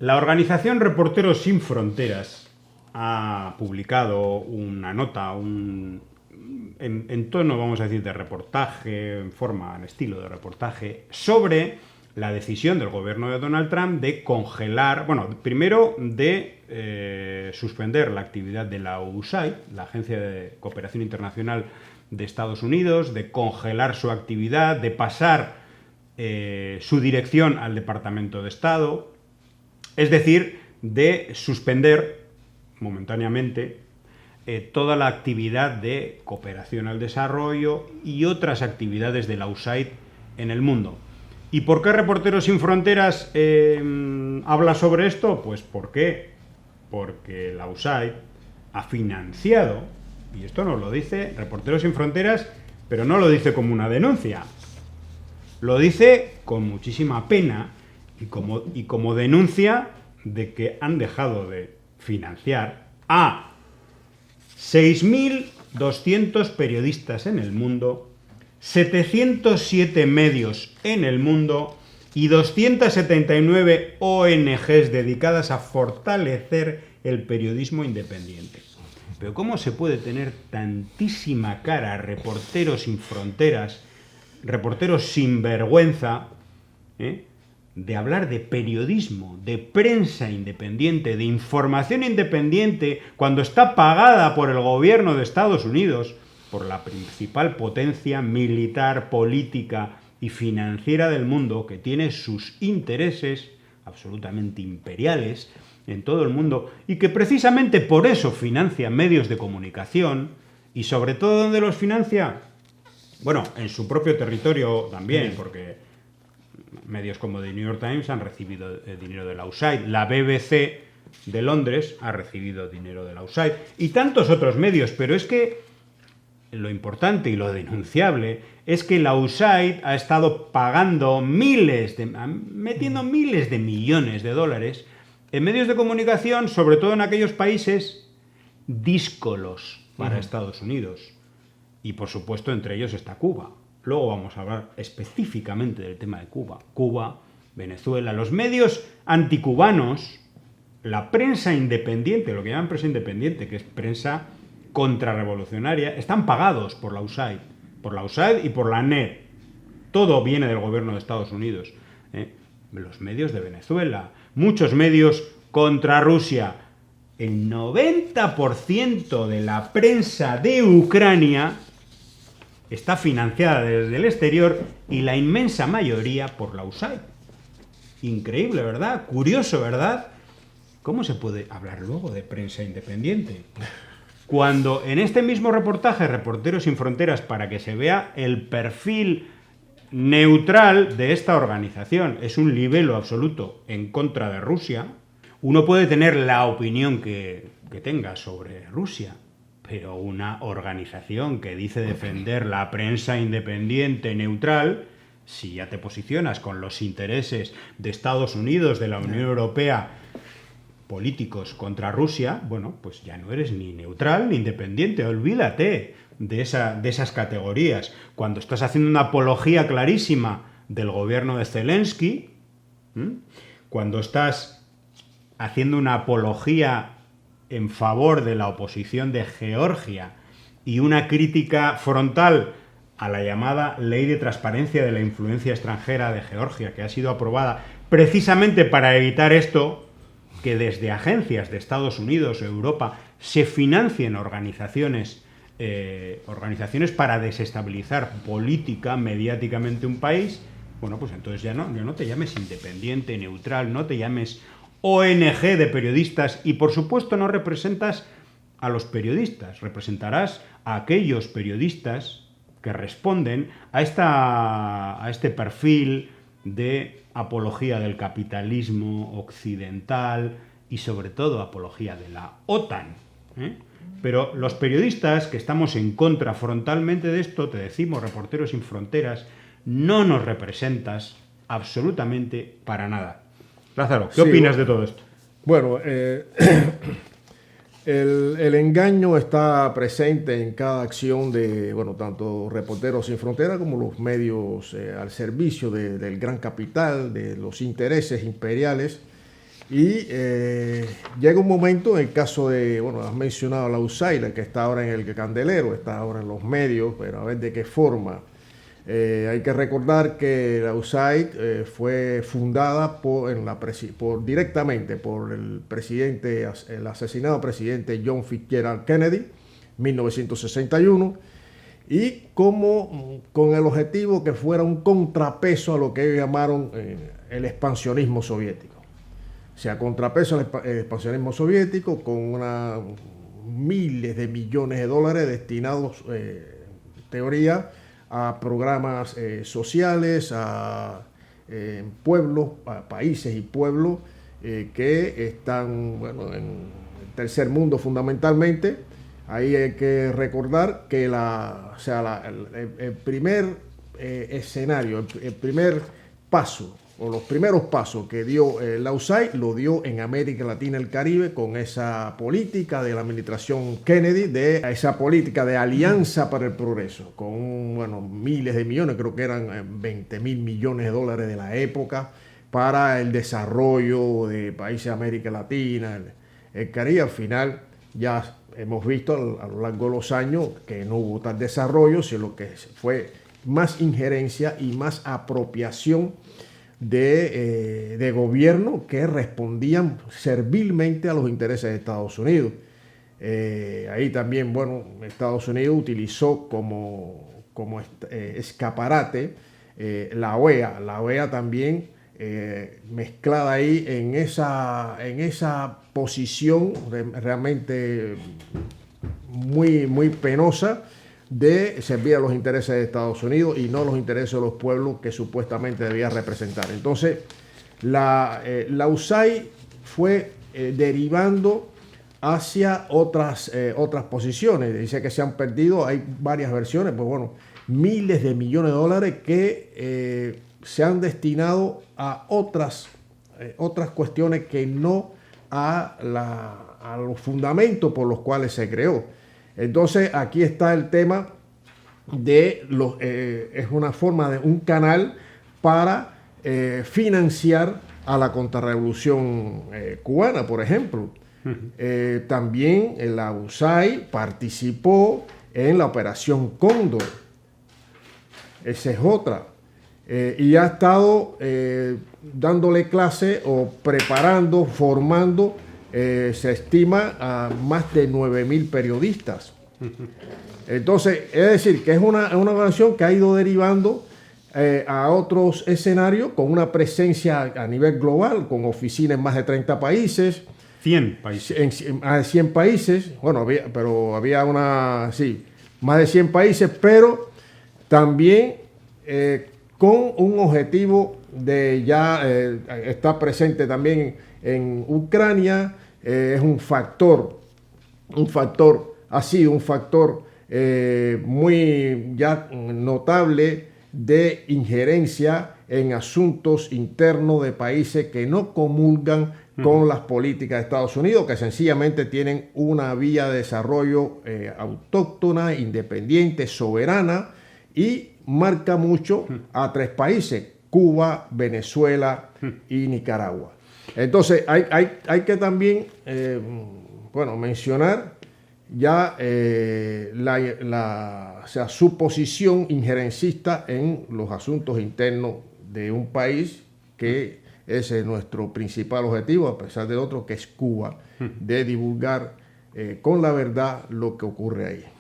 La organización Reporteros Sin Fronteras ha publicado una nota, en tono, vamos a decir, de reportaje, en estilo de reportaje, sobre la decisión del gobierno de Donald Trump de congelar, primero de suspender la actividad de la USAID, la Agencia de Cooperación Internacional de Estados Unidos, de congelar su actividad, de pasar su dirección al Departamento de Estado, es decir, de suspender momentáneamente toda la actividad de cooperación al desarrollo y otras actividades de la USAID en el mundo. ¿Y por qué Reporteros Sin Fronteras habla sobre esto? Pues ¿por qué? Porque la USAID ha financiado, y esto nos lo dice Reporteros Sin Fronteras, pero no lo dice como una denuncia, lo dice con muchísima pena y como denuncia de que han dejado de financiar a 6.200 periodistas en el mundo, 707 medios en el mundo y 279 ONGs dedicadas a fortalecer el periodismo independiente. Pero ¿cómo se puede tener tantísima cara, Reporteros Sin Fronteras, reporteros sin vergüenza, de hablar de periodismo, de prensa independiente, de información independiente, cuando está pagada por el gobierno de Estados Unidos, por la principal potencia militar, política y financiera del mundo, que tiene sus intereses absolutamente imperiales en todo el mundo y que precisamente por eso financia medios de comunicación y sobre todo ¿dónde los financia? Bueno, en su propio territorio también, porque medios como The New York Times han recibido dinero de la USAID, la BBC de Londres ha recibido dinero de la USAID y tantos otros medios, pero es que lo importante y lo denunciable es que la USAID ha estado pagando metiendo miles de millones de dólares en medios de comunicación, sobre todo en aquellos países díscolos para Estados Unidos. Y por supuesto entre ellos está Cuba. Luego vamos a hablar específicamente del tema de Cuba. Cuba, Venezuela, los medios anticubanos, la prensa independiente, lo que llaman prensa independiente, que es prensa contrarrevolucionaria, están pagados por la USAID y por la ANED. Todo viene del gobierno de Estados Unidos. Los medios de Venezuela, muchos medios contra Rusia. El 90% de la prensa de Ucrania está financiada desde el exterior y la inmensa mayoría por la USAID. Increíble, ¿verdad? Curioso, ¿verdad? ¿Cómo se puede hablar luego de prensa independiente? Cuando en este mismo reportaje, Reporteros Sin Fronteras, para que se vea el perfil neutral de esta organización, es un libelo absoluto en contra de Rusia, uno puede tener la opinión que tenga sobre Rusia, pero una organización que dice defender la prensa independiente neutral, si ya te posicionas con los intereses de Estados Unidos, de la Unión Europea, políticos contra Rusia, bueno, pues ya no eres ni neutral ni independiente, olvídate de esas categorías. Cuando estás haciendo una apología clarísima del gobierno de Zelensky, cuando estás haciendo una apología en favor de la oposición de Georgia y una crítica frontal a la llamada Ley de Transparencia de la Influencia Extranjera de Georgia, que ha sido aprobada precisamente para evitar esto, que desde agencias de Estados Unidos o Europa se financien organizaciones para desestabilizar política, mediáticamente un país, bueno, pues entonces ya no te llames independiente, neutral, no te llames ONG de periodistas y por supuesto no representas a los periodistas, representarás a aquellos periodistas que responden a este perfil de apología del capitalismo occidental y sobre todo apología de la OTAN. Pero los periodistas que estamos en contra frontalmente de esto, te decimos, Reporteros Sin Fronteras, no nos representas absolutamente para nada. Lázaro, ¿qué opinas de todo esto? Bueno, el engaño está presente en cada acción de, tanto Reporteros Sin Fronteras como los medios al servicio del gran capital, de los intereses imperiales. Y llega un momento, en el caso de, bueno, has mencionado la USAID, que está ahora en el candelero, está ahora en los medios, pero a ver de qué forma. Hay que recordar que la USAID fue fundada directamente por el asesinado presidente John Fitzgerald Kennedy, 1961, y con el objetivo que fuera un contrapeso a lo que ellos llamaron el expansionismo soviético. O sea, contrapeso al expansionismo soviético con miles de millones de dólares destinados, teoría, a programas sociales, a pueblos, a países y pueblos que están, bueno, en el tercer mundo fundamentalmente. Ahí hay que recordar que el primer escenario, el primer paso, o los primeros pasos que dio la USAID, lo dio en América Latina y el Caribe con esa política de la administración Kennedy, de esa política de alianza para el progreso, con, bueno, miles de millones, creo que eran 20.000 millones de dólares de la época, para el desarrollo de países de América Latina, el Caribe. Al final ya hemos visto a lo largo de los años que no hubo tal desarrollo, sino que fue más injerencia y más apropiación de gobierno que respondían servilmente a los intereses de Estados Unidos. Ahí también, bueno, Estados Unidos utilizó como escaparate la OEA. La OEA también mezclada ahí en esa posición realmente muy, muy penosa de servir a los intereses de Estados Unidos y no los intereses de los pueblos que supuestamente debía representar. Entonces, la USAID fue derivando hacia otras posiciones. Dice que se han perdido, hay varias versiones, pues bueno, miles de millones de dólares que se han destinado a otras cuestiones que no a los fundamentos por los cuales se creó. Entonces aquí está el tema de es una forma de un canal para financiar a la contrarrevolución cubana, por ejemplo. También la USAID participó en la Operación Cóndor. Esa es otra. Y ha estado dándole clase o preparando, formando, se estima a más de 9.000 periodistas. Entonces, es decir, que es una organización que ha ido derivando a otros escenarios con una presencia a nivel global, con oficinas en más de 30 países. 100 países. En más de 100 países. Bueno, había más de 100 países, pero también con un objetivo de está presente también en Ucrania. Es un factor muy ya notable de injerencia en asuntos internos de países que no comulgan con las políticas de Estados Unidos, que sencillamente tienen una vía de desarrollo autóctona, independiente, soberana, y marca mucho a 3 países: Cuba, Venezuela y Nicaragua. Entonces hay que también mencionar ya su posición injerencista en los asuntos internos de un país que ese es nuestro principal objetivo, a pesar del otro, que es Cuba, de divulgar con la verdad lo que ocurre ahí.